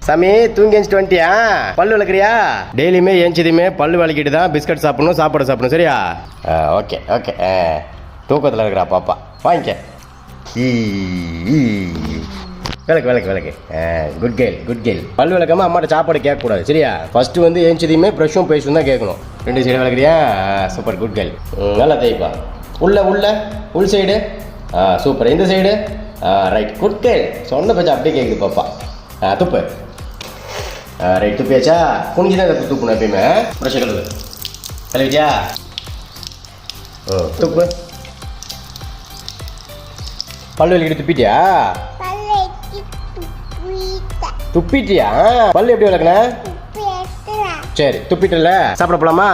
சாமி தூங்கி எழுந்துட்டு வந்துட்டியா? பல்லு விளக்குறியா? டெய்லியுமே எழுந்ததுமே பல்லு விளக்கிட்டு தான் பிஸ்கட் சாப்பிடணும், சாப்பாடு சாப்பிடணும். சரியா? Okay okay. தூக்கத்தில் இருக்கிறா பாப்பா, வாங்கிக்க. விளக்கு விளக்கு விளக்கு. Good girl good girl. பல்லு விளக்காம அம்மாட்ட சாப்பாடு கேட்கக்கூடாது. சரியா? ஃபர்ஸ்ட் வந்து எழுந்ததுமே ப்ரெஷ்ஷும் பேஸ்ட்டும் தான் கேட்கணும். 2 சைடு விளக்குறியா? Super good girl. நல்லா தேய்ப்பா. உள் சைடு. சூப்பர். இந்த சைடு. Right good girl. சொன்ன பேச்சு அப்படியே கேட்குது பாப்பா. துப்பு. ரைட் துப்பியாச்சா? குனிஞ்சு தான் துப்புணும் எப்பயுமே. ப்ரெஷ் கழுவிட்டியா? துப்பு. பல்லு வலிக்கிட்டு துப்பிட்டியா? துப்பிட்டியா? பல்லு எப்படி விளக்குன? சரி துப்பிட்டல. சாப்பிட போலாமா?